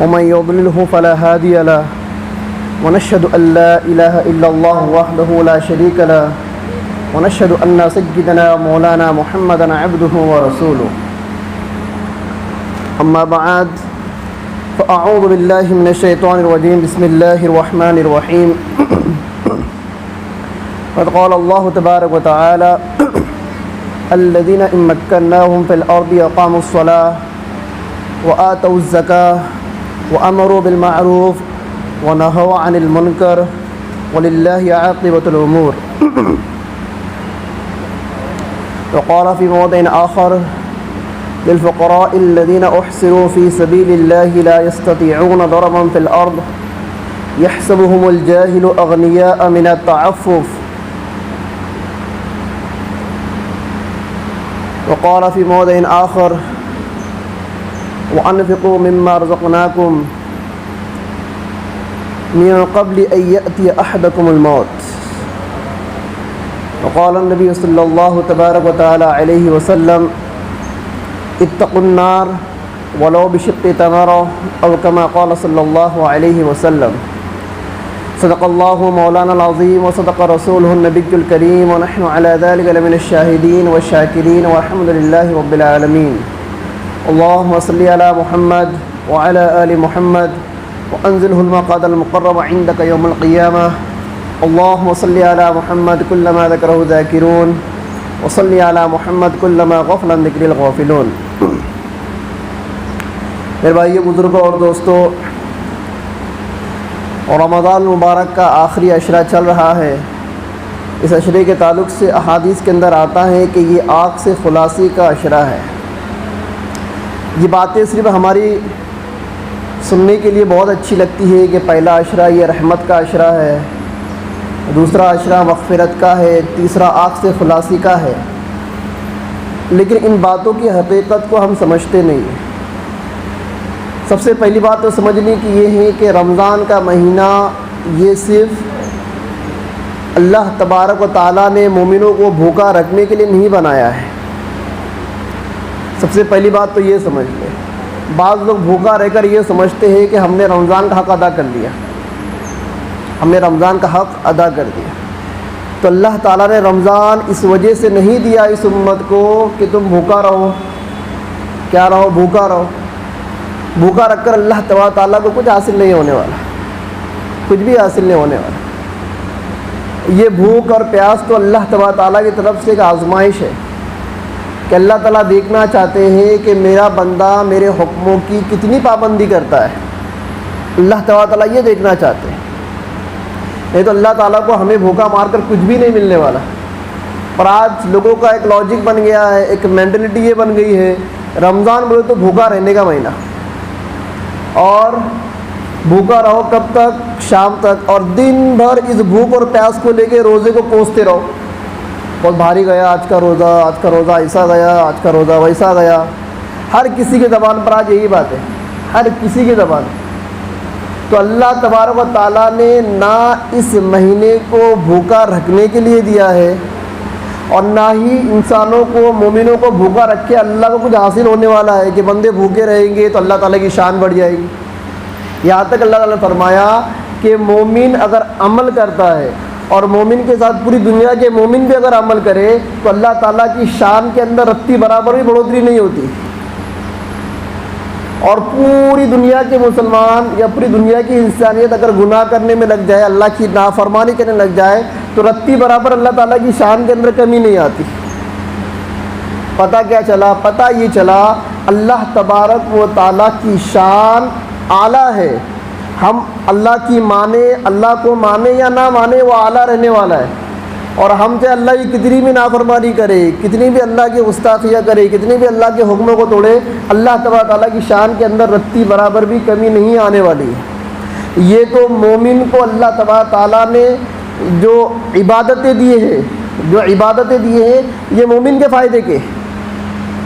ومن يضلله فلا هادي له ونشهد أن لا إله إلا الله وحده لا شريك له ونشهد أن سيدنا مولانا محمدا عبده ورسوله أما بعد فأعوذ بالله من الشيطان الرجيم بسم الله الرحمن الرحيم قد قال الله تبارك وتعالى الذين إن مكناهم في الأرض أقاموا الصلاة وآتوا الزكاة وأمروا بالمعروف ونهوا عن المنكر ولله عاقبة الأمور. وقال في موضع آخر للفقراء الذين أحصروا في سبيل الله لا يستطيعون ضربا في الأرض يحسبهم الجاهل أغنياء من التعفف. وقال في موضع آخر وأنفقوا مما رزقناكم من قبل أن يأتي أحدكم الموت. وقال النبي صلى الله تبارك وتعالى عليه وسلم اتقوا النار ولو بشق تمرة أو كما قال صلى الله عليه وسلم. صدق الله مولانا العظيم وصدق رسوله النبي الكريم ونحن على ذلك لمن الشاهدين والشاكرين والحمد لله رب العالمين. اللهم صل على محمد وعلى آل محمد وأنزله المقعد المقرب عندك يوم القيامة. اللهم صل على محمد كلما ذكره ذاكرون وصل على محمد كلما غفل عن ذكر الغافلون. میرے بھائیو، بزرگوں اور دوستو، رمضان المبارک کا آخری عشرہ چل رہا ہے. اس عشرے کے تعلق سے احادیث کے اندر آتا ہے کہ یہ آگ سے خلاصی کا عشرہ ہے. یہ باتیں صرف ہماری سننے کے لیے بہت اچھی لگتی ہے کہ پہلا عشرہ یہ رحمت کا عشرہ ہے، دوسرا عشرہ مغفرت کا ہے، تیسرا آگ سے خلاصی کا ہے. لیکن ان باتوں کی حقیقت کو ہم سمجھتے نہیں ہیں. سب سے پہلی بات تو سمجھنے کی یہ ہے کہ رمضان کا مہینہ یہ صرف اللہ تبارک و تعالیٰ نے مومنوں کو بھوکا رکھنے کے لیے نہیں بنایا ہے. سب سے پہلی بات تو یہ سمجھ لیں. بعض لوگ بھوکا رہ کر یہ سمجھتے ہیں کہ ہم نے رمضان کا حق ادا کر لیا، ہم نے رمضان کا حق ادا کر دیا. تو اللہ تعالیٰ نے رمضان اس وجہ سے نہیں دیا اس امت کو کہ تم بھوکا رہو. کیا رہو؟ بھوکا رہو. بھوکا رکھ کر اللہ تعالیٰ کو کچھ حاصل نہیں ہونے والا، کچھ بھی حاصل نہیں ہونے والا. یہ بھوک اور پیاس تو اللہ تعالیٰ کی طرف سے ایک آزمائش ہے کہ اللہ تعالیٰ دیکھنا چاہتے ہیں کہ میرا بندہ میرے حکموں کی کتنی پابندی کرتا ہے. اللہ تعالیٰ یہ دیکھنا چاہتے ہیں. نہیں تو اللہ تعالیٰ کو ہمیں بھوکا مار کر کچھ بھی نہیں ملنے والا. اور آج لوگوں کا ایک لاجک بن گیا ہے، ایک مینٹلٹی یہ بن گئی ہے، رمضان بولے تو بھوکا رہنے کا مہینہ، اور بھوکا رہو کب تک؟ شام تک. اور دن بھر اس بھوک اور پیاس کو لے کے روزے کو کوستے رہو. بہت بھاری گیا آج کا روزہ، آج کا روزہ ایسا گیا، آج کا روزہ ویسا گیا. ہر کسی کی زبان پر آج یہی بات ہے، ہر کسی کی زبان. تو اللہ تبارک و تعالیٰ نے نہ اس مہینے کو بھوکا رکھنے کے لیے دیا ہے، اور نہ ہی انسانوں کو، مومنوں کو بھوکا رکھ کے اللہ کو کچھ حاصل ہونے والا ہے کہ بندے بھوکے رہیں گے تو اللہ تعالیٰ کی شان بڑھ جائے گی. یہاں تک اللہ تعالیٰ نے فرمایا کہ مومن اگر عمل کرتا ہے، اور مومن کے ساتھ پوری دنیا کے مومن بھی اگر عمل کرے، تو اللہ تعالیٰ کی شان کے اندر رتی برابر بھی بڑھوتری نہیں ہوتی. اور پوری دنیا کے مسلمان یا پوری دنیا کی انسانیت اگر گناہ کرنے میں لگ جائے، اللہ کی نافرمانی کرنے لگ جائے، تو رتی برابر اللہ تعالیٰ کی شان کے اندر کمی نہیں آتی. پتہ کیا چلا؟ پتہ یہ چلا اللہ تبارک و تعالیٰ کی شان اعلیٰ ہے. ہم اللہ کی مانے، اللہ کو مانے یا نہ مانے، وہ اعلیٰ رہنے والا ہے. اور ہم چاہے اللہ کی کتنی بھی نافرمانی کرے، کتنی بھی اللہ کی گستاخیاں کرے، کتنی بھی اللہ کے حکموں کو توڑے، اللہ تبارک تعالیٰ کی شان کے اندر رتی برابر بھی کمی نہیں آنے والی ہے. یہ تو مومن کو اللہ تبارک تعالیٰ نے جو عبادتیں دیے ہیں، یہ مومن کے فائدے کے،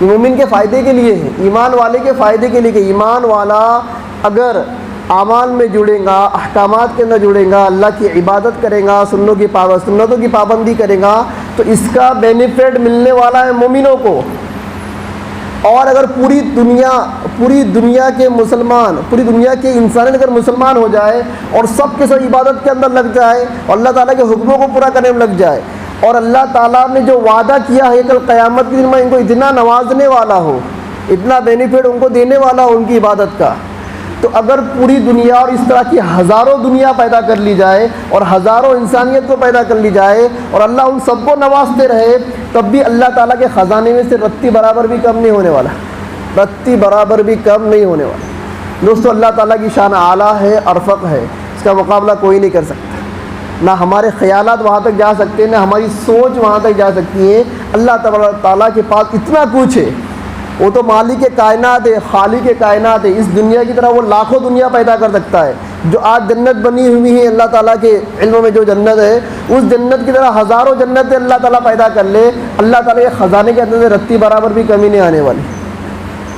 مومن کے فائدے کے لیے ہے، ایمان والے کے فائدے کے لیے. کہ ایمان والا اگر اعمال میں جڑے گا، احکامات کے اندر جڑے گا، اللہ کی عبادت کرے گا، سنتوں کی پابندی کرے گا، تو اس کا بینیفٹ ملنے والا ہے مومنوں کو. اور اگر پوری دنیا کے مسلمان، پوری دنیا کے انسان اگر مسلمان ہو جائے اور سب کے سب عبادت کے اندر لگ جائے اور اللہ تعالیٰ کے حکموں کو پورا کرنے میں لگ جائے، اور اللہ تعالیٰ نے جو وعدہ کیا ہے کل قیامت کے دن میں ان کو اتنا نوازنے والا ہو، اتنا بینیفٹ ان کو دینے والا ہو ان کی عبادت کا، تو اگر پوری دنیا اور اس طرح کی ہزاروں دنیا پیدا کر لی جائے اور ہزاروں انسانیت کو پیدا کر لی جائے اور اللہ ان سب کو نوازتے رہے، تب بھی اللہ تعالیٰ کے خزانے میں سے رتی برابر بھی کم نہیں ہونے والا، رتی برابر بھی کم نہیں ہونے والا۔ دوستو، اللہ تعالیٰ کی شان اعلیٰ ہے، ارفق ہے، اس کا مقابلہ کوئی نہیں کر سکتا۔ نہ ہمارے خیالات وہاں تک جا سکتے ہیں، نہ ہماری سوچ وہاں تک جا سکتی ہے۔ اللہ تعالیٰ کے پاس اتنا کچھ ہے، وہ تو مالک کائنات ہے، خالق کائنات ہے۔ اس دنیا کی طرح وہ لاکھوں دنیا پیدا کر سکتا ہے۔ جو آج جنت بنی ہوئی ہے اللہ تعالیٰ کے علم میں، جو جنت ہے، اس جنت کی طرح ہزاروں جنتیں اللہ تعالیٰ پیدا کر لے، اللہ تعالیٰ کے خزانے کے اندر سے رتی برابر بھی کمی نہیں آنے والی۔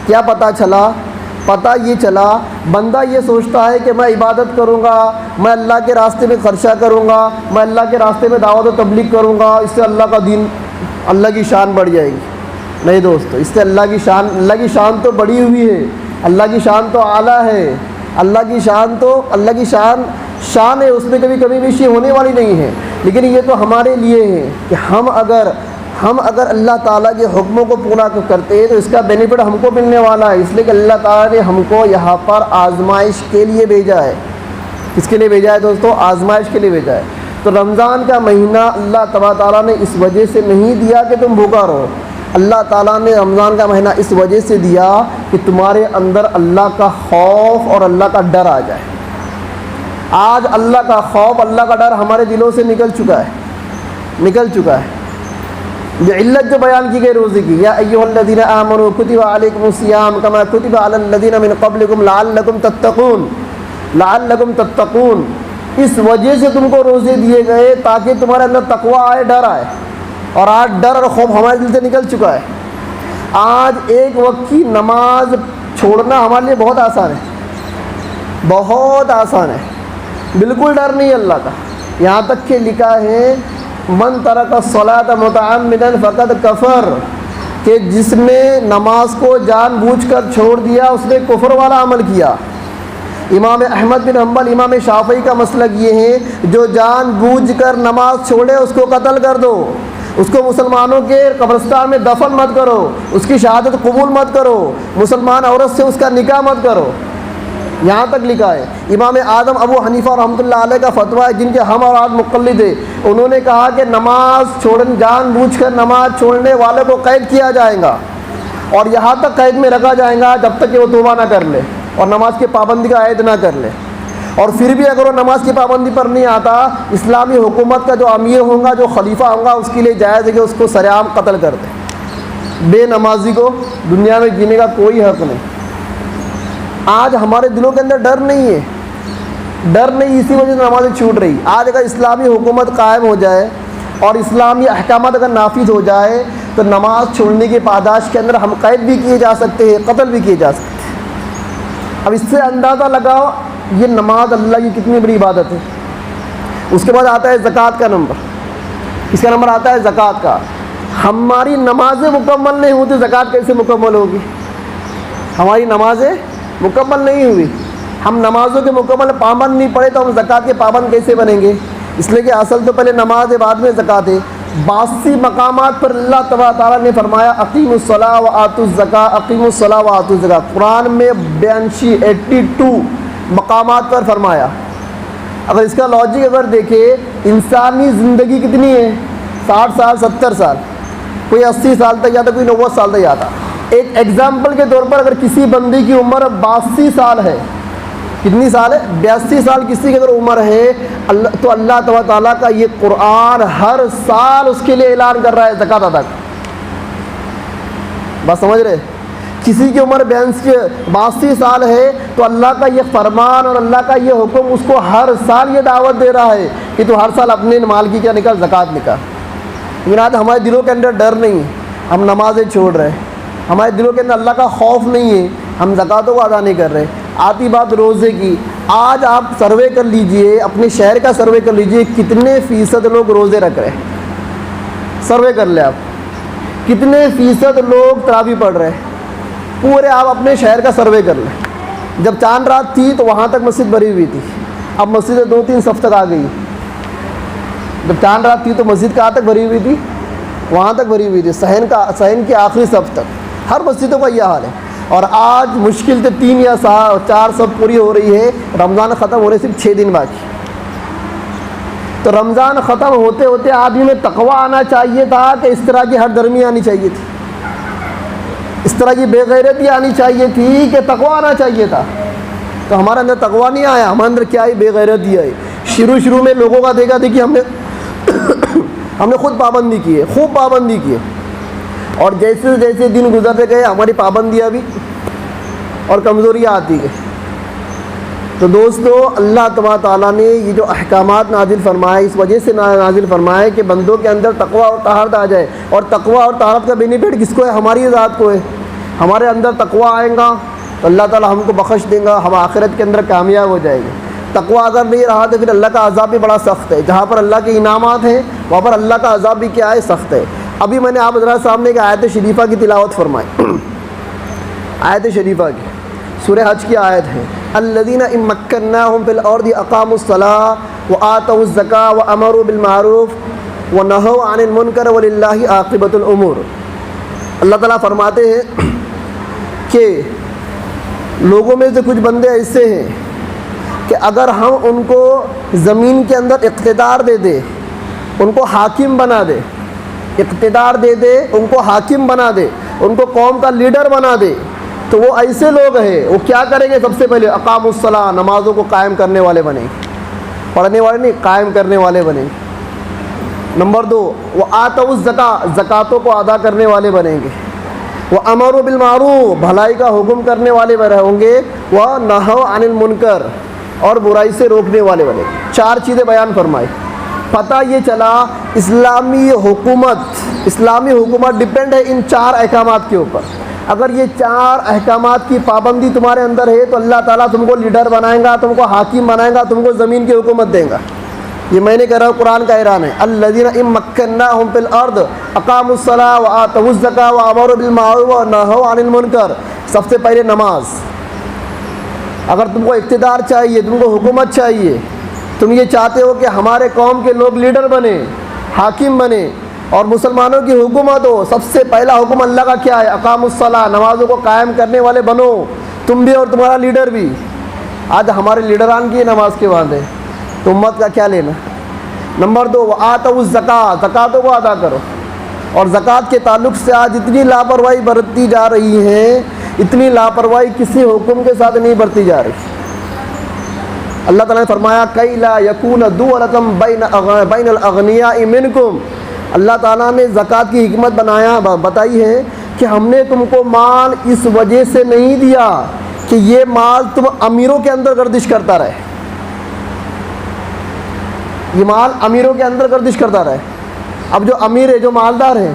کیا پتہ چلا؟ پتہ یہ چلا، بندہ یہ سوچتا ہے کہ میں عبادت کروں گا، میں اللہ کے راستے میں خرچہ کروں گا، میں اللہ کے راستے میں دعوت و تبلیغ کروں گا، اس سے اللہ کا دین، اللہ کی شان بڑھ جائے گی۔ نہیں دوستو، اس سے اللہ کی شان تو بڑی ہوئی ہے، اللہ کی شان تو اعلیٰ ہے، اللہ کی شان ہے، اس میں کبھی بیشی ہونے والی نہیں ہے۔ لیکن یہ تو ہمارے لیے ہے کہ ہم اگر اللہ تعالیٰ کے حکموں کو پورا کرتے ہیں تو اس کا بینیفٹ ہم کو ملنے والا ہے۔ اس لیے کہ اللہ تعالیٰ نے ہم کو یہاں پر آزمائش کے لیے بھیجا ہے۔ کس کے لیے بھیجا ہے دوستو؟ آزمائش کے لیے بھیجا ہے۔ تو رمضان کا مہینہ اللہ تبارک تعالیٰ نے اس وجہ سے نہیں دیا کہ تم بھوکا رہو، اللہ تعالیٰ نے رمضان کا مہینہ اس وجہ سے دیا کہ تمہارے اندر اللہ کا خوف اور اللہ کا ڈر آ جائے۔ آج اللہ کا خوف، اللہ کا ڈر ہمارے دلوں سے نکل چکا ہے۔ یہ علت جو بیان کی گئی روزے کی، یا ایھا الذین آمنوا کتب علیکم الصیام کما کتب علی الذین من قبلکم لعلکم تتقون، اس وجہ سے تم کو روزے دیے گئے تاکہ تمہارے اندر تقوی آئے، ڈر آئے۔ اور آج ڈر اور خوف ہمارے دل سے نکل چکا ہے۔ آج ایک وقت کی نماز چھوڑنا ہمارے لیے بہت آسان ہے، بالکل ڈر نہیں اللہ کا۔ یہاں تک کہ لکھا ہے من ترک الصلاۃ متعمدا فقد کفر، کہ جس نے نماز کو جان بوجھ کر چھوڑ دیا اس نے کفر والا عمل کیا۔ امام احمد بن حنبل، امام شافعی کا مسلک یہ ہے جو جان بوجھ کر نماز چھوڑے اس کو قتل کر دو، اس کو مسلمانوں کے قبرستان میں دفن مت کرو، اس کی شہادت قبول مت کرو، مسلمان عورت سے اس کا نکاح مت کرو۔ یہاں تک لکھا ہے۔ امام اعظم ابو حنیفہ رحمۃ اللہ علیہ کا فتویٰ ہے، جن کے ہم اور آج مقلد ہیں، انہوں نے کہا کہ جان بوجھ کر نماز چھوڑنے والے کو قید کیا جائے گا، اور یہاں تک قید میں رکھا جائے گا جب تک کہ وہ توبہ نہ کر لے اور نماز کی پابندی کا عہد نہ کر لے۔ اور پھر بھی اگر وہ نماز کی پابندی پر نہیں آتا، اسلامی حکومت کا جو امیر ہوگا، جو خلیفہ ہوگا، اس کے لیے جائز ہے کہ اس کو سرعام قتل کر دے۔ بے نمازی کو دنیا میں جینے کا کوئی حق نہیں۔ آج ہمارے دلوں کے اندر ڈر نہیں، اسی وجہ سے نمازیں چھوٹ رہی۔ آج اگر اسلامی حکومت قائم ہو جائے اور اسلامی احکامات اگر نافذ ہو جائے تو نماز چھوڑنے کی پاداش کے اندر ہم قید بھی کیے جا سکتے ہیں، قتل بھی کیے جا سکتے ہیں۔ اب اس سے اندازہ لگاؤ یہ نماز اللہ کی کتنی بڑی عبادت ہے۔ اس کے بعد آتا ہے زکوٰۃ کا نمبر۔ اس کا نمبر آتا ہے زکوٰۃ کا۔ ہماری نمازیں مکمل نہیں ہوتی، زکوٰۃ کیسے مکمل ہوگی؟ ہماری نمازیں مکمل نہیں ہوئی، ہم نمازوں کے مکمل پابند نہیں پڑے تو ہم زکوٰۃ کے پابند کیسے بنیں گے؟ اس لیے کہ اصل تو پہلے نماز ہے، بعد میں زکوٰۃ ہے۔ 82 مقامات پر اللہ تبارک تعالیٰ نے فرمایا اقیموا الصلاۃ وآتوا الزکاۃ، اقیموا الصلاۃ وآتوا الزکاۃ۔ قرآن میں 82 مقامات پر فرمایا۔ اگر اس کا لاجک اگر دیکھیں، انسانی زندگی کتنی ہے؟ 60 سال 70 سال، کوئی 80 سال تک جاتا، کوئی 90 سال تک جاتا۔ ایک ایگزامپل کے طور پر اگر کسی بندے کی عمر 82 سال ہے، کتنی سال ہے؟ 82 سال کسی کی اگر عمر ہے، تو اللہ تعالیٰ کا یہ قرآن ہر سال اس کے لیے اعلان کر رہا ہے زکوٰۃ ادا کر۔ بات سمجھ رہے؟ کسی کی عمر 82 سال ہے تو اللہ کا یہ فرمان اور اللہ کا یہ حکم اس کو ہر سال یہ دعوت دے رہا ہے کہ تو ہر سال اپنے مال کی کیا نکال؟ زکوٰۃ نکال۔ لیکن آج ہمارے دلوں کے اندر ڈر نہیں ہے، ہم نمازیں چھوڑ رہے ہیں، ہمارے دلوں کے اندر اللہ کا خوف نہیں ہے، ہم زکوٰۃوں کو ادا نہیں کر رہے۔ آتی بات روزے کی، آج آپ سروے کر لیجئے، اپنے شہر کا سروے کر لیجئے، کتنے فیصد لوگ روزے رکھ رہے ہیں؟ سروے کر لیں آپ، کتنے فیصد لوگ تراویح پڑھ رہے ہیں؟ پورے آپ اپنے شہر کا سروے کر لیں. جب چاند رات تھی تو وہاں تک مسجد بھری ہوئی تھی, اب مسجد 2-3 صف تک آ گئی. جب چاند رات تھی تو مسجد کہاں تک بھری ہوئی تھی؟ وہاں تک بھری ہوئی تھی, صحن کی آخری صف تک. ہر مسجدوں کا یہ حال ہے. اور آج مشکل سے 3 یا 4 صف پوری ہو رہی ہے, رمضان ختم ہونے صرف 6 دن باقی. تو رمضان ختم ہوتے ہوتے آدمی میں تقویٰ آنا چاہیے تھا کہ اس طرح کی ہر درمی آنی چاہیے تھی, اس طرح کی بے غیرتی آنی چاہیے تھی کہ تقویٰ آنا چاہیے تھا. تو ہمارے اندر تقویٰ نہیں آیا, ہمارے اندر کیا آئی؟ بے غیرتی آئی. شروع میں لوگوں کا دیکھا دیکھی ہم نے خود پابندی کی ہے, خوب پابندی کی ہے, اور جیسے جیسے دن گزرتے گئے ہماری پابندیاں بھی اور کمزوریاں آتی گئی. تو دوستو, اللہ تبارک تعالیٰ نے یہ جو احکامات نازل فرمائے اس وجہ سے نازل فرمائے کہ بندوں کے اندر تقویٰ اور طہارت آ جائے. اور تقویٰ اور طہارت کا بینیفٹ کس کو ہے؟ ہماری ذات کو ہے. ہمارے اندر تقویٰ آئے گا تو اللہ تعالیٰ ہم کو بخش دیں گا, ہم آخرت کے اندر کامیاب ہو جائیں گے. تقویٰ اگر نہیں رہا تو پھر اللہ کا عذاب بھی بڑا سخت ہے. جہاں پر اللہ کے انعامات ہیں وہاں پر اللہ کا عذاب بھی کیا ہے؟ سخت ہے. ابھی میں نے آپ حضرات سامنے ایک آیت شریفہ کی تلاوت فرمائی. آیت شریفہ کی سورہ حج کی آیت ہے, الذین ان مکناہم فی الارض اقاموا الصلاۃ وآتوا الزکاۃ وامروا بالمعروف ونہوا عن المنکر وللہ عاقبۃ الامور. اللہ تعالیٰ فرماتے ہیں کہ لوگوں میں سے کچھ بندے ایسے ہیں کہ اگر ہم ان کو زمین کے اندر اقتدار دے دیں, ان کو حاکم بنا دے, اقتدار دے دے, ان کو حاکم بنا دے, ان کو قوم کا لیڈر بنا دے, تو وہ ایسے لوگ ہیں, وہ کیا کریں گے؟ سب سے پہلے اقاموا الصلاۃ, نمازوں کو قائم کرنے والے بنیں گے, پڑھنے والے نہیں, قائم کرنے والے بنیں گے. نمبر 2, وآتوا الزکاۃ, زکاتوں کو ادا کرنے والے بنیں گے. وامروا بالمعروف, بھلائی کا حکم کرنے والے ہوں گے. ونہوا عن المنکر, اور برائی سے روکنے والے بنے. 4 چیزیں بیان فرمائی. پتہ یہ چلا اسلامی حکومت ڈیپینڈ ہے ان 4 احکامات کے اوپر. اگر یہ 4 احکامات کی پابندی تمہارے اندر ہے تو اللہ تعالیٰ تم کو لیڈر بنائے گا, تم کو حاکم بنائے گا, تم کو زمین کی حکومت دے گا. یہ میں نے کہہ رہا ہوں, قرآن کا اعلان ہے, الذین ان مکناہم فی الارض اقاموا الصلاۃ وآتوا الزکاۃ وامروا بالمعروف ونہوا عن المنکر. سب سے پہلے نماز. اگر تم کو اقتدار چاہیے, تم کو حکومت چاہیے, تم یہ چاہتے ہو کہ ہمارے قوم کے لوگ لیڈر بنے, حاکم بنے اور مسلمانوں کی حکومت ہو, سب سے پہلا حکم اللہ کا کیا ہے؟ اقاموا الصلاۃ, نمازوں کو قائم کرنے والے بنو, تم بھی اور تمہارا لیڈر بھی. آج ہمارے لیڈران کی نماز کے بعد ہے تو امت کا کیا لینا؟ نمبر 2, وآتوا الزکاۃ, زکاتوں کو ادا کرو. اور زکوٰۃ کے تعلق سے آج اتنی لاپرواہی برتی جا رہی ہے, اتنی لاپرواہی کسی حکم کے ساتھ نہیں برتی جا رہی. اللہ تعالیٰ نے فرمایا کئی لا یکون دولۃ بین الاغنیاء منکم. اللہ تعالیٰ نے زکوٰۃ کی حکمت بتائی ہے کہ ہم نے تم کو مال اس وجہ سے نہیں دیا کہ یہ مال تم امیروں کے اندر گردش کرتا رہے, یہ مال امیروں کے اندر گردش کرتا رہے. اب جو امیر ہے, جو مالدار ہیں,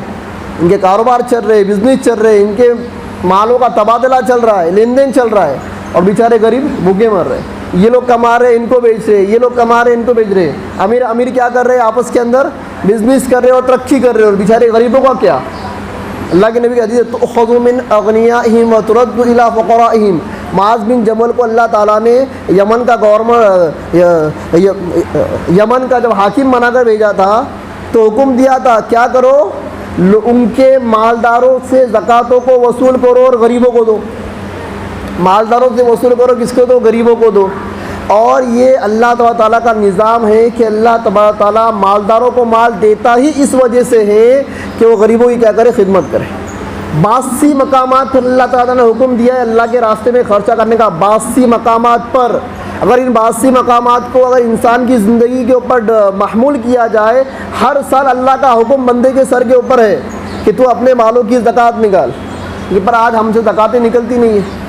ان کے کاروبار چل رہے, بزنس چل رہے, ان کے مالوں کا تبادلہ چل رہا ہے, لین دین چل رہا ہے, اور بیچارے غریب بھوکے مر رہے. یہ لوگ کما رہے ان کو بیچ رہے, یہ لوگ کما رہے ان کو بیچ رہے. امیر کیا کر رہے ہیں؟ آپس کے اندر بزنس کر رہے اور ترقی کر رہے, اور بیچارے غریبوں کا کیا؟ اللہ کے نبی کی حدیث ہے تؤخذ من اغنیائہم وترد الی فقرائہم. معاذ بن جبل کو اللہ تعالیٰ نے یمن کا یمن کا جب حاکم بنا کر بھیجا تھا تو حکم دیا تھا کیا کرو؟ ان کے مالداروں سے زکاتوں کو وصول کرو اور غریبوں کو دو. مالداروں سے وصول کرو, کس کو دو؟ غریبوں کو دو. اور یہ اللہ تعالیٰ کا نظام ہے کہ اللہ تعالیٰ مالداروں کو مال دیتا ہی اس وجہ سے ہے کہ وہ غریبوں کی کیا کرے؟ خدمت کرے. 82 مقامات پر اللہ تعالیٰ نے حکم دیا ہے اللہ کے راستے میں خرچہ کرنے کا. 82 مقامات پر. اگر ان 82 مقامات کو اگر انسان کی زندگی کے اوپر محمول کیا جائے, ہر سال اللہ کا حکم بندے کے سر کے اوپر ہے کہ تو اپنے مالوں کی زکوٰۃ نکال. یہ پر آج ہم سے زکوٰۃیں نکلتی نہیں ہیں,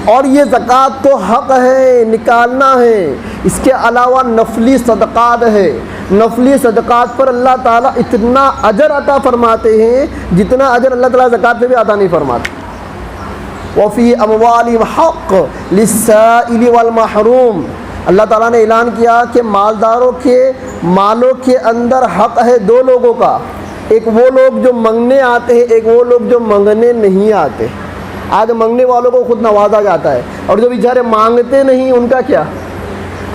اور یہ زکوٰۃ تو حق ہے, نکالنا ہے. اس کے علاوہ نفلی صدقات ہے. نفلی صدقات پر اللہ تعالیٰ اتنا اجر عطا فرماتے ہیں جتنا اجر اللہ تعالیٰ زکوٰۃ پہ بھی عطا نہیں فرماتے. وفی اموالہم حق للسائل والمحروم. اللہ تعالیٰ نے اعلان کیا کہ مالداروں کے مالوں کے اندر حق ہے 2 لوگوں کا. ایک وہ لوگ جو منگنے آتے ہیں, ایک وہ لوگ جو منگنے نہیں آتے. آج مانگنے والوں کو خود نوازا جاتا ہے، اور جو بیچارے مانگتے نہیں ان کا کیا؟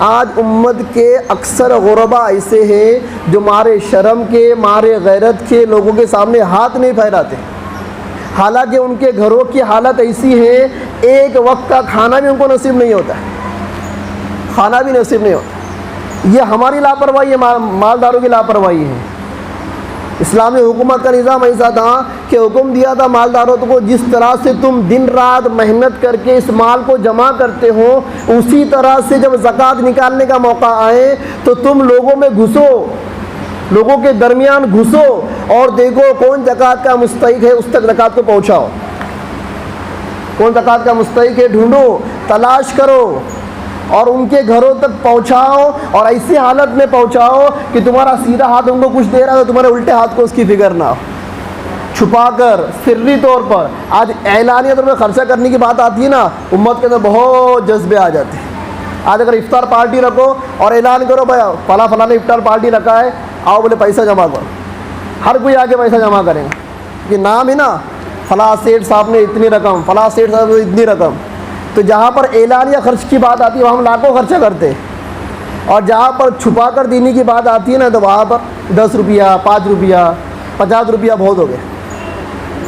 آج امت کے اکثر غربا ایسے ہیں جو مارے شرم کے، مارے غیرت کے لوگوں کے سامنے ہاتھ نہیں پھیلاتے، حالانکہ ان کے گھروں کی حالت ایسی ہے ایک وقت کا کھانا بھی ان کو نصیب نہیں ہوتا ہے، کھانا بھی نصیب نہیں ہوتا۔ یہ ہماری لاپرواہی ہے، مالداروں کی لاپرواہی ہے۔ اسلامی حکومت کا نظام ایسا تھا کہ حکم دیا تھا مالداروں کو، جس طرح سے تم دن رات محنت کر کے اس مال کو جمع کرتے ہو، اسی طرح سے جب زکوٰۃ نکالنے کا موقع آئے تو تم لوگوں میں گھسو، لوگوں کے درمیان گھسو اور دیکھو کون زکوٰۃ کا مستحق ہے، اس تک زکوٰۃ کو پہنچاؤ، کون زکوٰۃ کا مستحق ہے ڈھونڈو، تلاش کرو اور ان کے گھروں تک پہنچاؤ، اور ایسی حالت میں پہنچاؤ کہ تمہارا سیدھا ہاتھ ان کو کچھ دے رہا ہے تو تمہارے الٹے ہاتھ کو اس کی فکر نہ ہو، چھپا کر سری طور پر۔ آج اعلانیہ طور پر خرچہ کرنے کی بات آتی ہے نا، امت کے اندر بہت جذبے آ جاتے ہیں۔ آج اگر افطار پارٹی رکھو اور اعلان کرو بھائی فلاں نے افطار پارٹی رکھا ہے، آؤ بولے پیسہ جمع کرو، ہر کوئی آ کے پیسہ جمع کرے گا، یہ نام ہے نا فلاں سیٹھ صاحب نے اتنی رقم، فلاں سیٹھ صاحب نے اتنی رقم۔ تو جہاں پر اعلانیہ خرچ کی بات آتی ہے وہاں ہم لاکھوں خرچہ کرتے ہیں، اور جہاں پر چھپا کر دینے کی بات آتی ہے نا تو وہاں پر 10 روپیہ 5 روپیہ 50 روپیہ بہت ہو گیا،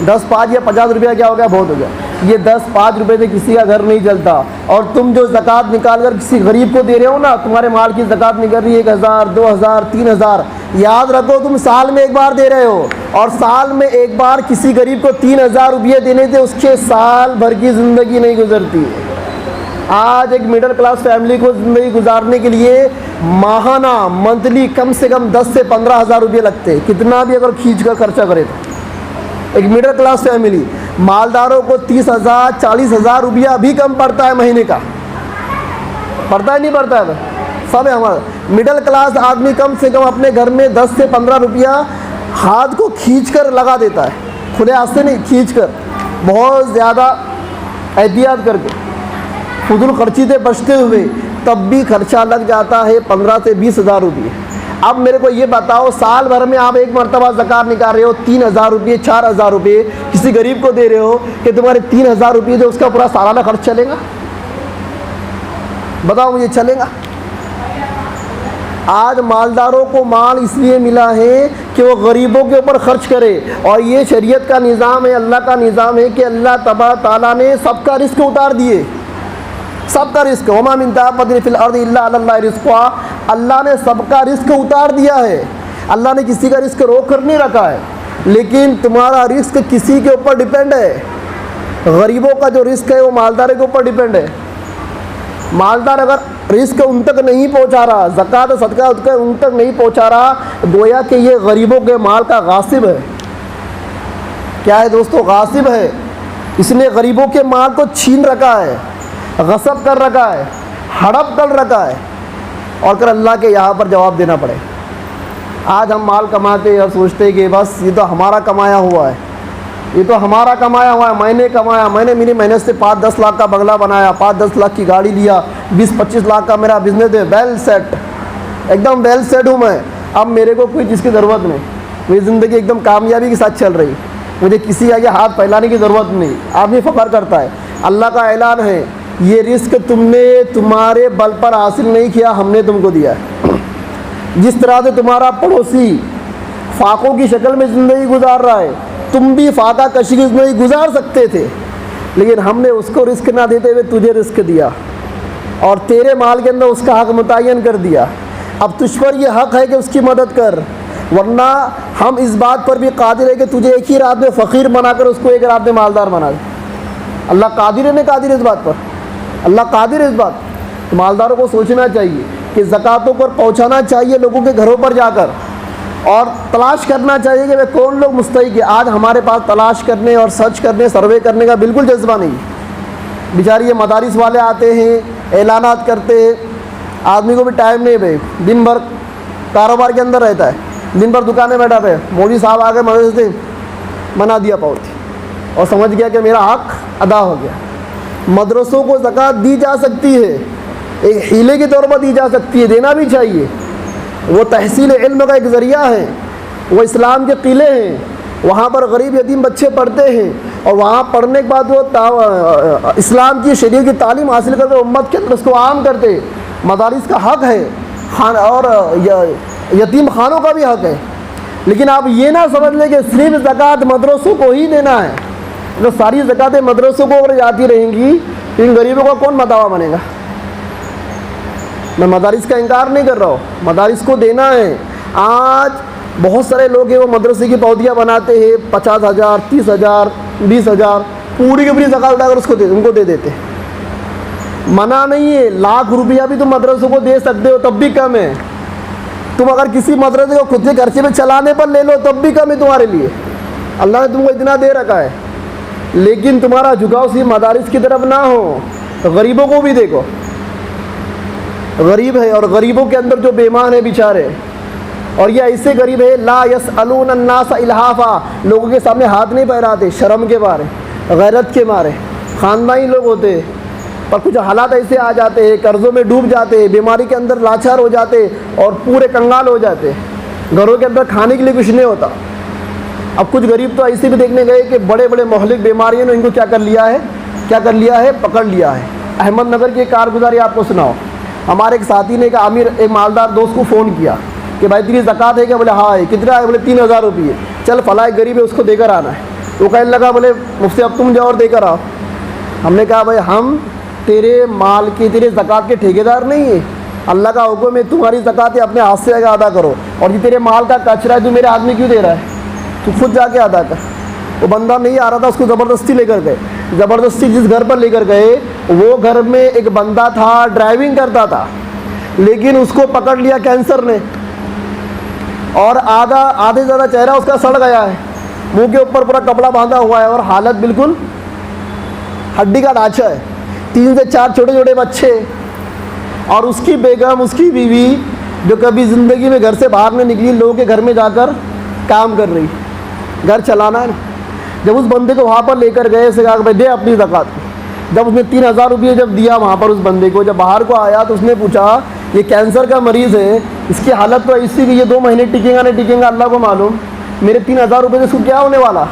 10 5 یا 50 روپیہ کیا ہو گیا؟ بہت ہو گیا۔ یہ 10 5 روپے سے کسی کا گھر نہیں چلتا، اور تم جو زکوٰۃ نکال کر کسی غریب کو دے رہے ہو نا، تمہارے مال کی زکوٰۃ نکل رہی ہے 1000 2000 3000، یاد رکھو تم سال میں ایک بار دے رہے ہو، اور سال میں ایک بار کسی غریب کو 3000 روپیے دینے سے اس کے سال بھر کی زندگی نہیں گزرتی ہے۔ آج ایک مڈل کلاس فیملی کو زندگی گزارنے کے لیے ماہانہ منتھلی کم سے کم 10 سے 15 ہزار روپئے لگتے ہیں، کتنا بھی اگر کھینچ کر خرچہ کرے تو۔ ایک مڈل کلاس فیملی، مالداروں کو 30,000 40,000 روپیہ بھی کم پڑتا ہے مہینے کا، پڑتا ہے نہیں پڑتا ہے؟ سب ہے ہمارا مڈل کلاس آدمی کم سے کم اپنے گھر میں 10 سے 15 روپیہ ہاتھ کو کھینچ کر لگا دیتا ہے، کھلے ہاتھ سے نہیں، کھینچ کر، بہت زیادہ احتیاط کر کے، فضول خرچی سے بچتے ہوئے، تب بھی خرچہ لگ جاتا ہے 15 سے 20 ہزار روپیے۔ اب میرے کو یہ بتاؤ، سال بھر میں آپ ایک مرتبہ زکوٰۃ نکال رہے ہو 3000 روپئے 4000 روپئے کسی غریب کو دے رہے ہو، کہ تمہارے 3000 روپئے جو اس کا پورا سالانہ خرچ چلے گا؟ بتاؤ مجھے چلے گا؟ آج مالداروں کو مال اس لیے ملا ہے کہ وہ غریبوں کے اوپر خرچ کرے، اور یہ شریعت کا نظام ہے، اللہ کا نظام ہے کہ اللہ تبارک تعالیٰ نے سب کا رزق اتار دیے، سب کا رزق، وما من دابۃ فی الارض الا علی اللہ رزقھا، اللہ نے سب کا رزق اتار دیا ہے، اللہ نے کسی کا رزق روک کر نہیں رکھا ہے، لیکن تمہارا رزق کسی کے اوپر ڈیپینڈ ہے۔ غریبوں کا جو رزق ہے وہ مالداروں کے اوپر ڈیپینڈ ہے۔ مالدار اگر رزق ان تک نہیں پہنچا رہا، زکوٰۃ و صدقہ ان تک نہیں پہنچا رہا، گویا کہ یہ غریبوں کے مال کا غاصب ہے۔ کیا ہے دوستو؟ غاصب ہے، اس نے غریبوں کے مال کو چھین رکھا ہے، غصب کر رکھا ہے، ہڑپ کر رکھا ہے، اور پھر اللہ کے یہاں پر جواب دینا پڑے۔ آج ہم مال کماتے اور سوچتے کہ بس یہ تو ہمارا کمایا ہوا ہے، یہ تو ہمارا کمایا ہوا ہے، میں نے کمایا، میں نے میری محنت سے 5-10 لاکھ کا بنگلہ بنایا، 5-10 لاکھ کی گاڑی لیا، 20-25 لاکھ کا میرا بزنس ہے، ویل سیٹ، ایک دم ویل سیٹ ہوں میں، اب میرے کو کوئی چیز کی ضرورت نہیں، میری زندگی ایک دم کامیابی کے ساتھ چل رہی، مجھے کسی آگے ہاتھ پھیلانے کی ضرورت نہیں۔ آدمی فخر کرتا ہے۔ اللہ کا اعلان ہے، یہ رزق تم نے تمہارے بل پر حاصل نہیں کیا، ہم نے تم کو دیا ہے۔ جس طرح سے تمہارا پڑوسی فاقوں کی شکل میں زندگی گزار رہا ہے، تم بھی فاقہ کشی کی زندگی گزار سکتے تھے، لیکن ہم نے اس کو رزق نہ دیتے ہوئے تجھے رزق دیا، اور تیرے مال کے اندر اس کا حق متعین کر دیا۔ اب تجھ پر یہ حق ہے کہ اس کی مدد کر، ورنہ ہم اس بات پر بھی قادر ہے کہ تجھے ایک ہی رات میں فقیر بنا کر اس کو ایک رات میں مالدار بنا دے۔ اللہ قادر ہے، نہیں قادر ہے اس بات پر؟ اللہ قادر ہے اس بات۔ تو مالداروں کو سوچنا چاہیے کہ زکوٰۃوں پر پہنچانا چاہیے لوگوں کے گھروں پر جا کر، اور تلاش کرنا چاہیے کہ کون لوگ مستحق ہیں۔ آج ہمارے پاس تلاش کرنے اور سرچ کرنے، سروے کرنے کا بالکل جذبہ نہیں۔ بیچاری یہ مدارس والے آتے ہیں، اعلانات کرتے ہیں، آدمی کو بھی ٹائم نہیں بھائی، دن بھر کاروبار کے اندر رہتا ہے، دن بھر دکانیں بیٹھا پہ، مولوی صاحب آ گئے مدرسے سے بنا دیا پاؤتی، اور سمجھ گیا کہ میرا حق ادا ہو گیا۔ مدرسوں کو زکوٰۃ دی جا سکتی ہے، ایک ہیلے کے طور پر دی جا سکتی ہے، دینا بھی چاہیے۔ وہ تحصیل علم کا ایک ذریعہ ہے، وہ اسلام کے قلعے ہیں، وہاں پر غریب یتیم بچے پڑھتے ہیں، اور وہاں پڑھنے کے بعد وہ اسلام کی شریعت کی تعلیم حاصل کرتے امت کے اندر اس کو عام کرتے. مدارس کا حق ہے اور یتیم خانوں کا بھی حق ہے. لیکن آپ یہ نہ سمجھ لیں کہ صرف زکوٰۃ مدرسوں کو ہی دینا ہے. جو ساری زکوٰتیں مدرسوں کو اگر جاتی رہیں گی تو ان غریبوں کا کون مداوا بنے گا؟ میں مدارس کا انکار نہیں کر رہا ہوں، مدارس کو دینا ہے. آج بہت سارے لوگ ہیں وہ مدرسے کی پودیاں بناتے ہیں 50,000 30,000 20,000 پوری کی پوری زکوٰۃ اٹھا کر ان کو دے دیتے. منع نہیں ہے، لاکھ روپیہ بھی تم مدرسوں کو دے سکتے ہو تب بھی کم ہے. تم اگر کسی مدرسے کو خود کے خرچے میں چلانے پر لے لو تب بھی کم ہے تمہارے لیے. اللہ نے تم کو اتنا دے رکھا ہے. لیکن تمہارا جھکاؤ صرف مدارس کی طرف نہ ہو، غریبوں کو بھی دیکھو. غریب ہے اور غریبوں کے اندر جو بیمان ہیں بیچارے، اور یہ ایسے غریب ہے لا یسألون الناس الحافا، لوگوں کے سامنے ہاتھ نہیں پھیلاتے شرم کے مارے، غیرت کے مارے. خاندانی لوگ ہوتے پر کچھ حالات ایسے آ جاتے ہیں، قرضوں میں ڈوب جاتے ہیں، بیماری کے اندر لاچار ہو جاتے اور پورے کنگال ہو جاتے. گھروں کے اندر کھانے کے لیے کچھ نہیں ہوتا. اب کچھ غریب تو ایسے بھی دیکھنے گئے کہ بڑے بڑے مہلک بیماریوں نے ان کو کیا کر لیا ہے پکڑ لیا ہے. احمد نگر کی ایک کارگزاری آپ کو سناؤ. ہمارے ایک ساتھی نے ایک مالدار دوست کو فون کیا کہ بھائی تیری زکوٰۃ ہے کیا؟ بولے ہاں ہے. کتنا ہے؟ بولے 3,000 روپیے. چل فلاں غریب ہے اس کو دے کر آنا ہے. وہ کہنے لگا بولے مفتی اب تم جاؤ اور دے کر آؤ. ہم نے کہا بھائی ہم تیرے مال کے تیرے زکوٰۃ کے ٹھیکیدار نہیں ہیں. اللہ کا حکم ہے تمہاری زکوٰۃ اپنے ہاتھ سے ادا کرو، اور یہ تیرے مال کا کچرا ہے تو میرے آدمی کیوں دے رہا ہے؟ تو خود جا کے ادا کر. وہ بندہ نہیں آ رہا تھا، اس کو زبردستی لے کر گئے. زبردستی جس گھر پر لے کر گئے وہ گھر میں ایک بندہ تھا ڈرائیونگ کرتا تھا، لیکن اس کو پکڑ لیا کینسر نے، اور آدھے سے زیادہ چہرہ اس کا سڑ گیا ہے. منہ کے اوپر پورا کپڑا باندھا ہوا ہے اور حالت بالکل ہڈی کا ڈھانچہ ہے. 3 سے 4 چھوٹے چھوٹے بچے، اور اس کی بیگم اس کی بیوی جو کبھی زندگی میں گھر سے باہر نہیں نکلی، لوگوں کے گھر میں جا کر کام کر رہی، گھر چلانا ہے نا. جب اس بندے کو وہاں پر لے کر گئے اسے کہا کہ بھائی دے اپنی زکوٰۃ. جب اس نے 3,000 روپئے جب دیا وہاں پر اس بندے کو، جب باہر کو آیا تو اس نے پوچھا یہ کینسر کا مریض ہے، اس کی حالت تو ایسی کہ یہ 2 مہینے ٹکیں گا نہیں ٹکیں گا اللہ کو معلوم، میرے 3,000 روپئے سے اس کو کیا ہونے والا؟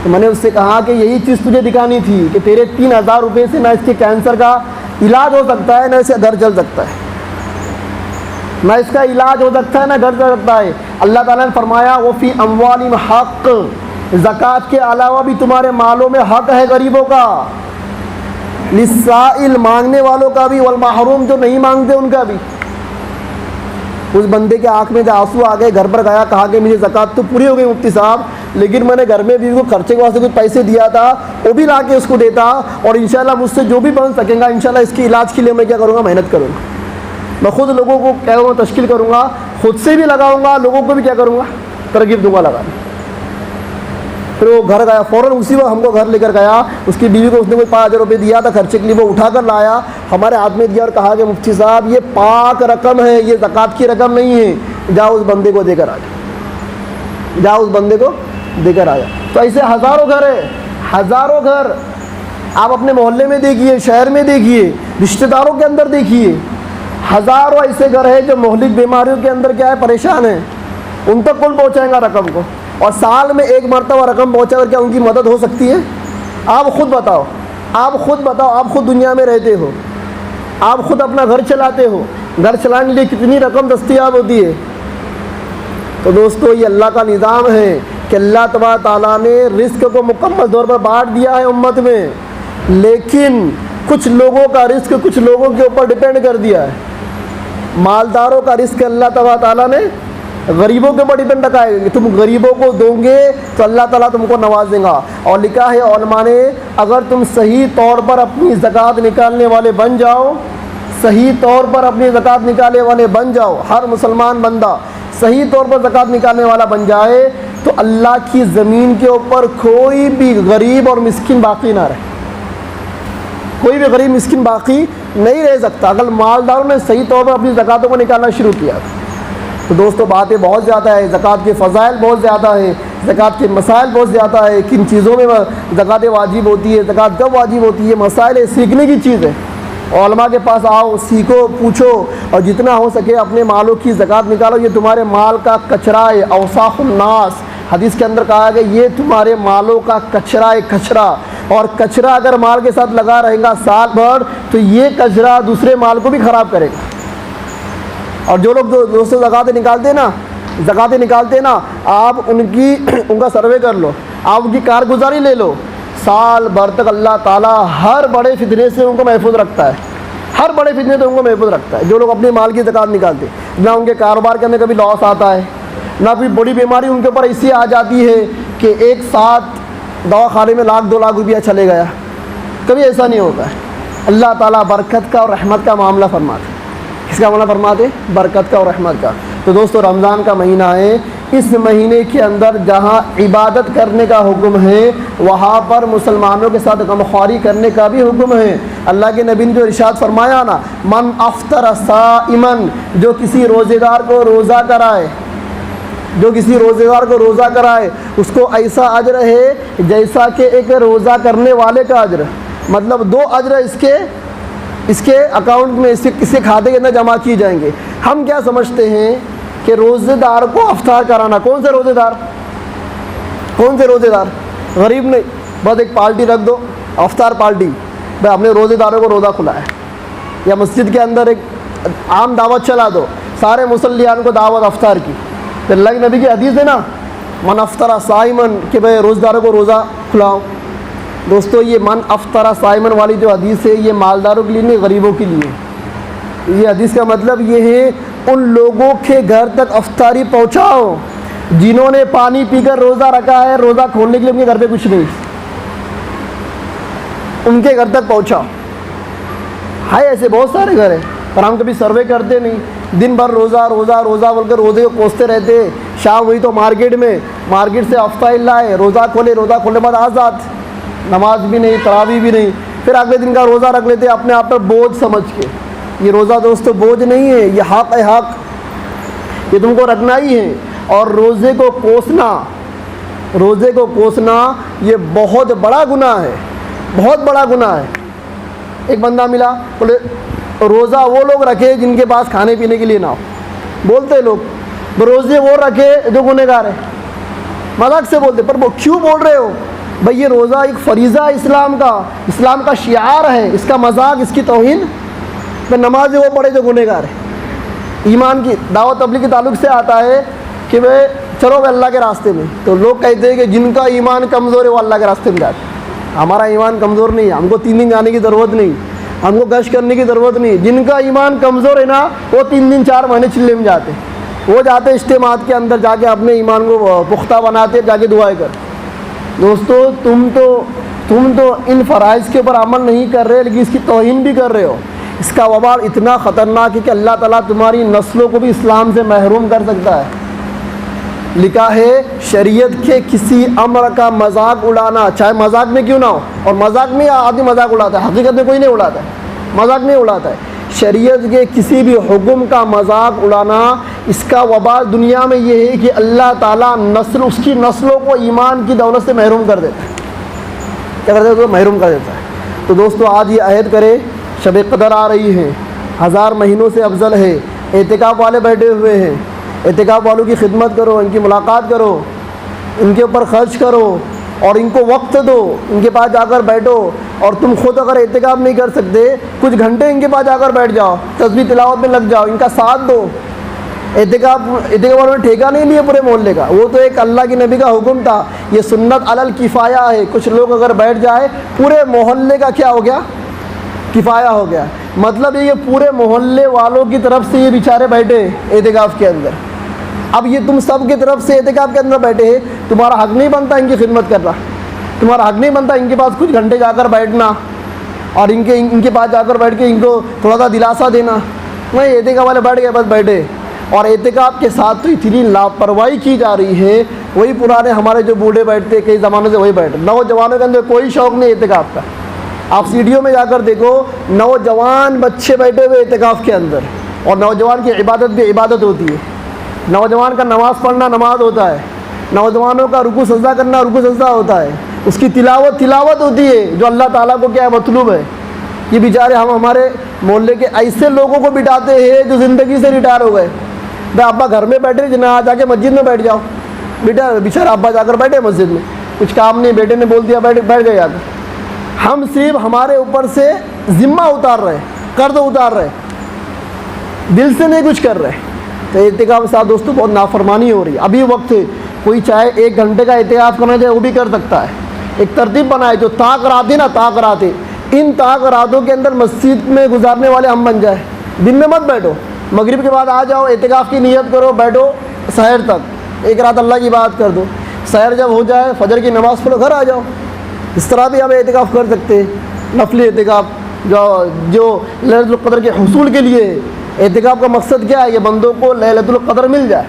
تو میں نے اس سے کہا کہ یہی چیز تجھے دکھانی تھی کہ تیرے 3,000 روپئے سے نہ اس کے کینسر کا علاج ہو سکتا ہے، نہ اسے گھر چل سکتا ہے، نہ اس کا علاج ہو سکتا ہے، نہ گھر چل سکتا ہے. اللہ تعالیٰ نے فرمایا وفی اموالہم حق، زکوٰۃ کے علاوہ بھی تمہارے مالوں میں حق ہے غریبوں کا، للسائل مانگنے والوں کا بھی، والمحروم جو نہیں مانگتے ان کا بھی. اس بندے کے آنکھ میں جو آنسو آ گئے، گھر پر گیا، کہا کہ میری زکوٰۃ تو پوری ہو گئی مفتی صاحب، لیکن میں نے گھر میں بھی خرچے کے واسطے کچھ پیسے دیا تھا، وہ بھی لا کے اس کو دیتا، اور انشاءاللہ مجھ سے جو بھی بن سکے گا انشاءاللہ اس کے علاج کے لیے میں کیا کروں گا؟ محنت کروں گا. میں خود لوگوں کو کہوں گا تشکیل کروں گا، خود سے بھی لگاؤں گا، لوگوں کو بھی کیا کروں گا؟ ترغیب دوں گا لگانے. پھر وہ گھر گیا، فوراً اسی وقت ہم کو گھر لے کر گیا. اس کی بیوی کو اس نے کوئی 5,000 روپئے دیا تھا خرچے کے لیے، وہ اٹھا کر لایا، ہمارے ہاتھ میں دیا اور کہا کہ مفتی صاحب یہ پاک رقم ہے، یہ زکوٰۃ کی رقم نہیں ہے، جاؤ اس بندے کو دے کر آ جاؤ، جاؤ اس بندے کو دے کر آ جاؤ. تو ایسے ہزاروں گھر ہے، ہزاروں گھر. آپ اپنے محلے میں دیکھیے، شہر میں دیکھیے، رشتہ داروں کے اندر دیکھیے، ہزاروں ایسے گھر ہیں جو مہلک بیماریوں کے اندر کیا ہے پریشان ہیں. ان تک کون پہنچائے گا رقم کو؟ اور سال میں 1 مرتبہ رقم پہنچا کر کیا ان کی مدد ہو سکتی ہے؟ آپ خود بتاؤ، آپ خود بتاؤ. آپ خود دنیا میں رہتے ہو، آپ خود اپنا گھر چلاتے ہو، گھر چلانے کے لیے کتنی رقم دستیاب ہوتی ہے؟ تو دوستو یہ اللہ کا نظام ہے کہ اللہ تبارک تعالیٰ نے رزق کو مکمل طور پر بانٹ دیا ہے امت میں، لیکن کچھ لوگوں کا رزق کچھ لوگوں کے اوپر ڈپینڈ کر دیا ہے. مالداروں کا رزق اللہ تبارک تعالیٰ نے غریبوں کے اوپر ڈپینڈ رکھا ہے کہ تم غریبوں کو دو گے تو اللہ تعالیٰ تم کو نوازے گا. اور لکھا ہے علماء نے اگر تم صحیح طور پر اپنی زکوٰۃ نکالنے والے بن جاؤ، صحیح طور پر اپنی زکوٰۃ نکالنے والے بن جاؤ، ہر مسلمان بندہ صحیح طور پر زکوٰۃ نکالنے والا بن جائے تو اللہ کی زمین کے اوپر کوئی بھی غریب اور مسکین باقی نہ رہے، کوئی بھی غریب مسکین باقی نہیں رہ سکتا اگر مالداروں نے صحیح طور پر اپنی زکوٰتوں کو نکالنا شروع کیا. تو دوستو باتیں بہت زیادہ ہے، زکوٰۃ کے فضائل بہت زیادہ ہے، زکوٰۃ کے مسائل بہت زیادہ ہے، کن چیزوں میں زکوٰۃ واجب ہوتی ہے، زکوٰۃ کب واجب ہوتی ہے، مسائل سیکھنے کی چیز ہے. علماء کے پاس آؤ، سیکھو، پوچھو، اور جتنا ہو سکے اپنے مالوں کی زکوٰۃ نکالو. یہ تمہارے مال کا کچرا ہے، اوساخ الناس، حدیث کے اندر کہا کہ یہ تمہارے مالوں کا کچرا ہے، کچرا، اور کچرا اگر مال کے ساتھ لگا رہے گا سال بھر تو یہ کچرا دوسرے مال کو بھی خراب کرے گا۔ اور جو لوگ دوستوں زکاتیں نکالتے ہیں نا، آپ ان کا سروے کر لو، آپ ان کی کارگزاری لے لو، سال بھر تک اللہ تعالیٰ ہر بڑے فتنے سے ان کو محفوظ رکھتا ہے، ہر بڑے فتنے سے ان کو محفوظ رکھتا ہے۔ جو لوگ اپنے مال کی زکات نکالتے، نہ ان کے کاروبار کے اندر کبھی لاس آتا ہے، نہ کوئی بڑی بیماری ان کے اوپر ایسی آ جاتی ہے کہ ایک ساتھ دواخانے میں 1,00,000 2,00,000 روپیہ چلے گیا، کبھی ایسا نہیں ہوتا ہے۔ اللہ تعالیٰ برکت کا اور رحمت کا معاملہ فرماتے۔ کس کا معاملہ فرماتے؟ برکت کا اور رحمت کا۔ تو دوستو رمضان کا مہینہ ہے، اس مہینے کے اندر جہاں عبادت کرنے کا حکم ہے وہاں پر مسلمانوں کے ساتھ غمخواری کرنے کا بھی حکم ہے۔ اللہ کے نبی نے جو ارشاد فرمایا نا، من افطر صائمن، جو کسی روزے دار کو روزہ کرائے، روزہ کرائے اس کو ایسا اجر ہے جیسا کہ ایک روزہ کرنے والے کا اجر، مطلب 2 اجر اس کے اکاؤنٹ میں، اس کے کھاتے کے اندر جمع کیے جائیں گے۔ ہم کیا سمجھتے ہیں کہ روزے دار کو افطار کرانا، کون سے روزے دار؟ غریب نہیں، بس ایک پارٹی رکھ دو، افطار پارٹی، بھائی اپنے روزے داروں کو روزہ کھلایا، یا مسجد کے اندر ایک عام دعوت چلا دو، سارے مسلیان کو دعوت افطار کی۔ تو اللہ کے نبی کی حدیث ہے نا، من افطر صائمن، کہ بھائی روزے داروں کو روزہ کھلاؤ۔ دوستو یہ من افطر صائمن والی جو حدیث ہے یہ مالداروں کے لیے نہیں، غریبوں کے لیے۔ یہ حدیث کا مطلب یہ ہے ان لوگوں کے گھر تک افطاری پہنچاؤ جنہوں نے پانی پی کر روزہ رکھا ہے، روزہ کھولنے کے لیے ان کے گھر پہ کچھ نہیں، ان کے گھر تک پہنچاؤ۔ ہے ایسے بہت سارے گھر ہیں، پر ہم کبھی سروے کرتے نہیں، دن بھر روزہ بول کر روزے کو کوستے رہتے، شام ہوئی تو مارکیٹ سے افطار لائے، روزہ کھولنے بعد آزاد، نماز بھی نہیں، تراویح بھی نہیں، پھر اگلے دن کا روزہ رکھ لیتے اپنے آپ پر بوجھ سمجھ کے۔ یہ روزہ دوستو بوجھ نہیں ہے، یہ حق ہے، حق یہ تم کو رکھنا ہی ہے۔ اور روزے کو کوسنا یہ بہت بڑا گناہ ہے، بہت بڑا گناہ ہے۔ ایک بندہ ملا، بولے روزہ وہ لوگ رکھے جن کے پاس کھانے پینے کے لیے نہ ہو، بولتے لوگ روزے وہ رکھے جو گنہگار ہے، مذاق سے بولتے، پر وہ کیوں بول رہے ہو بھئی؟ یہ روزہ ایک فریضہ ہے اسلام کا شعار ہے، اس کا مذاق، اس کی توہین؟ نماز وہ پڑھے جو گنہگار ہے۔ ایمان کی دعوت تبلیغ کے تعلق سے آتا ہے کہ بھئی چلو بھئی اللہ کے راستے میں، تو لوگ کہتے ہیں کہ جن کا ایمان کمزور ہے وہ اللہ کے راستے میں جاتے ہیں۔ ہمارا ایمان کمزور نہیں ہے، ہم کو 3 دن جانے کی ضرورت نہیں، ہم کو گشت کرنے کی ضرورت نہیں۔ جن کا ایمان کمزور ہے نا وہ 3 دن 4 مہینے چلے میں جاتے ہیں، وہ جاتے اجتماعات کے اندر جا کے اپنے ایمان کو پختہ بناتے، جا کے دعائیں کر۔ دوستو تم تو ان فرائض کے اوپر عمل نہیں کر رہے لیکن اس کی توہین بھی کر رہے ہو۔ اس کا وبال اتنا خطرناک ہے کہ اللہ تعالیٰ تمہاری نسلوں کو بھی اسلام سے محروم کر سکتا ہے۔ لکھا ہے شریعت کے کسی امر کا مذاق اڑانا، چاہے مذاق میں کیوں نہ ہو، اور مذاق میں آدمی مذاق اڑاتا ہے، حقیقت میں کوئی نہیں اڑاتا ہے، مذاق نہیں اڑاتا ہے، شریعت کے کسی بھی حکم کا مذاق اڑانا، اس کا وبال دنیا میں یہ ہے کہ اللہ تعالیٰ اس کی نسلوں کو ایمان کی دولت سے محروم کر دیتا ہے۔ کیا کر دیتا ہے؟ محروم کر دیتا ہے۔ تو دوستو آج یہ عہد کرے، شب قدر آ رہی ہے، 1000 مہینوں سے افضل ہے، اعتکاف والے بیٹھے ہوئے ہیں، اعتکاف والوں کی خدمت کرو، ان کی ملاقات کرو، ان کے اوپر خرچ کرو اور ان کو وقت دو، ان کے پاس جا کر بیٹھو، اور تم خود اگر اعتکاف نہیں کر سکتے کچھ گھنٹے ان کے پاس جا کر بیٹھ جاؤ، تسبیح تلاوت میں لگ جاؤ، ان کا ساتھ دو۔ اعتکاف والوں نے ٹھیکہ نہیں لیا پورے محلے کا، وہ تو ایک اللہ کے نبی کا حکم تھا، یہ سنت علی الکفایہ ہے، کچھ لوگ اگر بیٹھ جائے پورے محلے کا کیا ہو گیا؟ کفایہ ہو گیا۔ مطلب یہ پورے محلے والوں کی طرف سے یہ بیچارے بیٹھے اعتکاف کے اندر، اب یہ تم سب کی طرف سے اعتکاف کے اندر بیٹھے ہیں، تمہارا حق نہیں بنتا ان کی خدمت کرنا، تمہارا حق نہیں بنتا ان کے پاس کچھ گھنٹے جا کر بیٹھنا اور ان کے پاس جا کر بیٹھ کے ان کو تھوڑا سا دلاسا دینا؟ نہیں، اعتکاف والے بیٹھ گئے، بس بیٹھے۔ اور اعتکاف کے ساتھ تو اتنی لاپرواہی کی جا رہی ہے، وہی پرانے ہمارے جو بوڑھے بیٹھتے کئی زمانے سے وہی بیٹھے، نوجوانوں کے اندر کوئی شوق نہیں اعتکاف کا۔ آپ سیڑھیوں میں جا کر دیکھو، نوجوان بچے بیٹھے ہوئے اعتکاف کے اندر، اور نوجوان کی عبادت بھی عبادت ہوتی ہے، نوجوان کا نماز پڑھنا نماز ہوتا ہے، نوجوانوں کا رکوع سجدہ کرنا رکوع سجدہ ہوتا ہے، اس کی تلاوت ہوتی ہے جو اللہ تعالیٰ کو کیا مطلوب ہے۔ یہ بیچارے ہمارے محلے کے ایسے لوگوں کو بٹھاتے ہیں جو زندگی سے ریٹائر ہو گئے، بھائی ابا گھر میں بیٹھے جنا جا کے مسجد میں بیٹھ جاؤ، بیٹا بیچارہ ابا جا کر بیٹھے مسجد میں, کچھ کام نہیں, بیٹے نے بول دیا بیٹھ گئے جا کر. ہم صرف ہمارے اوپر سے ذمہ اتار رہے, قرض اتار رہے, دل سے نہیں کچھ کر رہے. تو اعتکاف کے ساتھ دوستوں بہت نافرمانی ہو رہی ہے. ابھی وقت ہے, کوئی چاہے 1 گھنٹے کا اعتکاف کرنا چاہے وہ بھی کر سکتا ہے. ایک ترتیب بنائے, جو طاق رات ہے نا, طاق رات ہے, ان طاق راتوں کے اندر مسجد میں گزارنے والے ہم بن جائے. دن میں مت بیٹھو, مغرب کے بعد آ جاؤ, اعتکاف کی نیت کرو, بیٹھو سحر تک, 1 رات اللہ کی بات کر دو. سحر جب ہو جائے فجر کی نماز پڑھو, گھر آ جاؤ. اس طرح بھی ہم اعتکاف کر سکتے ہیں. نفلی اعتکاف جو لیلۃ القدر کے حصول کے لیے ہے. اعتکاف کا مقصد کیا ہے کہ بندوں کو لیلۃ القدر مل جائے.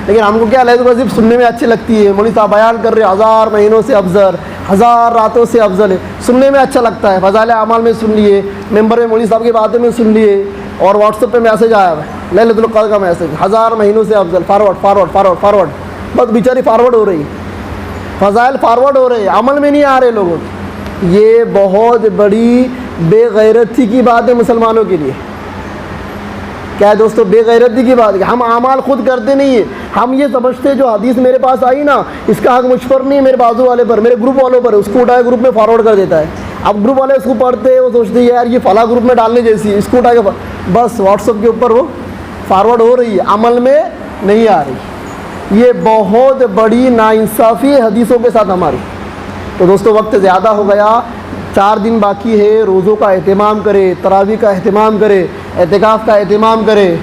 لیکن ہم کو کیا لیلۃ القدر سننے میں اچھی لگتی ہے, مولوی صاحب بیان کر رہے 1000 مہینوں سے افضل, 1000 راتوں سے افضل ہے, سننے میں اچھا لگتا ہے. فضائل اعمال میں سن لیے, ممبر میں مولوی صاحب کی باتیں میں سن لیے, اور واٹس ایپ پہ میسج آیا ہے لیلۃ القدر کا میسج, 1000 مہینوں سے افضل, فارورڈ فارورڈ فارورڈ فارورڈ, بس بیچاری فارورڈ ہو رہی, فضائل فارورڈ ہو رہے, عمل میں نہیں آ رہے لوگوں. یہ بہت بڑی بے غیرتی کی بات ہے مسلمانوں کے لیے. کیا ہے دوستو, بے غیرتی کی بات ہے. ہم اعمال خود کرتے نہیں ہیں. ہم یہ سمجھتے جو حدیث میرے پاس آئی نا, اس کا حق مجھ پر نہیں, میرے بازو والے پر, میرے گروپ والوں پر, اس کو اٹھا کے گروپ میں فارورڈ کر دیتا ہے. اب گروپ والے اس کو پڑھتے ہیں, وہ سوچتے ہیں یار یہ فلاں گروپ میں ڈالنے جیسی ہے, اس کو اٹھا کے بس واٹس ایپ کے اوپر وہ فارورڈ ہو رہی ہے, عمل میں نہیں آ رہی. یہ بہت بڑی ناانصافی ہے حدیثوں کے ساتھ ہماری. تو دوستو وقت زیادہ ہو گیا, 4 دن باقی ہے. روزوں کا اہتمام کرے, تراویح کا اہتمام کرے, اعتکاف کا اہتمام کرے.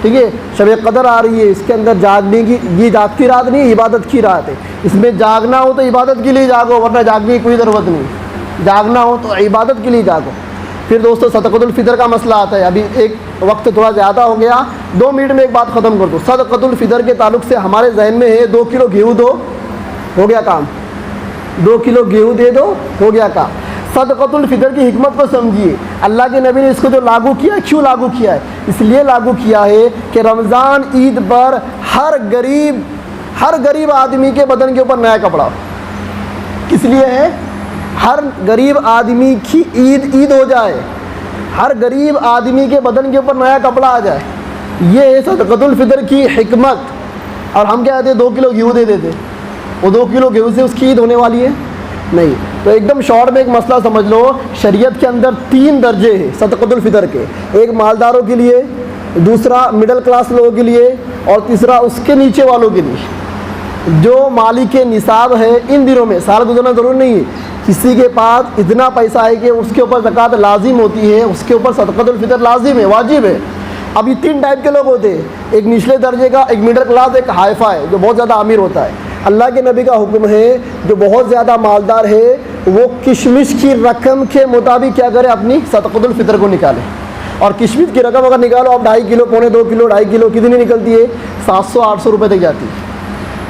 ٹھیک ہے, شب قدر آ رہی ہے, اس کے اندر جاگنے کی, یہ جاگتی رات نہیں, عبادت کی رات ہے. اس میں جاگنا ہو تو عبادت کے لیے جاگو, ورنہ جاگنے کی کوئی ضرورت نہیں. جاگنا ہو تو عبادت کے لیے جاگو. پھر دوستو صدقۃ الفطر کا مسئلہ آتا ہے. ابھی ایک وقت تھوڑا زیادہ ہو گیا, 2 منٹ میں ایک بات ختم کر دو. صدقۃ الفطر کے تعلق سے ہمارے ذہن میں ہے 2 کلو گیہوں دو, ہو گیا کام. 2 کلو گیہوں دے دو, ہو گیا کام. صدقۃ الفطر کی حکمت کو سمجھیے. اللہ کے نبی نے اس کو جو لاگو کیا, کیوں لاگو کیا ہے؟ اس لیے لاگو کیا ہے کہ رمضان عید پر ہر غریب آدمی کے بدن کے اوپر نیا کپڑا. کس لیے ہے؟ ہر غریب آدمی کی عید ہو جائے, ہر غریب آدمی کے بدن کے اوپر نیا کپڑا آ جائے. یہ ہے صدقۃ الفطر کی حکمت. اور ہم کیا کہتے ہیں, 2 کلو گیہوں دے دیتے, وہ 2 کلو گیہوں سے اس کی عید ہونے والی ہے؟ نہیں. تو ایک دم شارٹ میں ایک مسئلہ سمجھ لو, شریعت کے اندر 3 درجے ہیں صدقۃ الفطر کے. ایک مالداروں کے لیے, دوسرا مڈل کلاس لوگوں کے لیے, اور تیسرا اس کے نیچے والوں کے لیے. جو مالک نصاب ہے ان دنوں میں, سال گزرنا ضرور نہیں ہے, کسی کے پاس اتنا پیسہ ہے کہ اس کے اوپر زکوٰۃ لازم ہوتی ہے, اس کے اوپر صدقۃ الفطر لازم ہے, واجب ہے. اب یہ 3 ٹائپ کے لوگ ہوتے ہیں, ایک نچلے درجے کا, ایک مڈل کلاس, ایک ہائی فائی جو بہت زیادہ امیر ہوتا ہے. اللہ کے نبی کا حکم ہے جو بہت زیادہ مالدار ہے وہ کشمش کی رقم کے مطابق کیا کرے, اپنی صدقۃ الفطر کو نکالے. اور کشمش کی رقم اگر نکالو آپ 2.5 کلو, 1.25 کلو, 2.5 کلو, کتنی نکلتی ہے؟ 700-800 روپے تک جاتی ہے.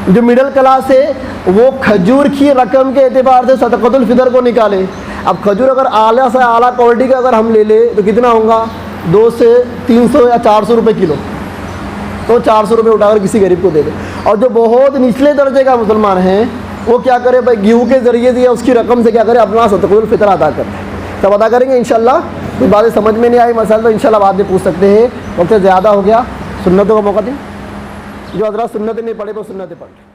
جو مڈل کلاس ہے وہ کھجور کی رقم کے اعتبار سے صدقۃ الفطر کو نکالے. اب کھجور اگر اعلیٰ سے اعلیٰ کوالٹی کا اگر ہم لے لیں تو کتنا ہوگا؟ 200 سے 300 یا 400 روپے کلو. تو 400 روپے اٹھا کر کسی غریب کو دے دے. اور جو بہت نچلے درجے کا مسلمان ہیں وہ کیا کرے بھائی, گیہوں کے ذریعے سے یا اس کی رقم سے کیا کرے, اپنا صدقۃ الفطر ادا کرے. تب ادا کریں گے انشاءاللہ. کوئی باتیں سمجھ میں نہیں آئی مسئلہ تو انشاءاللہ بعد میں پوچھ سکتے ہیں. وقت زیادہ ہو گیا, سنتوں کا موقع دیں. جو حضرات سنتیں نہیں پڑھے وہ سنتیں پڑھ لیں.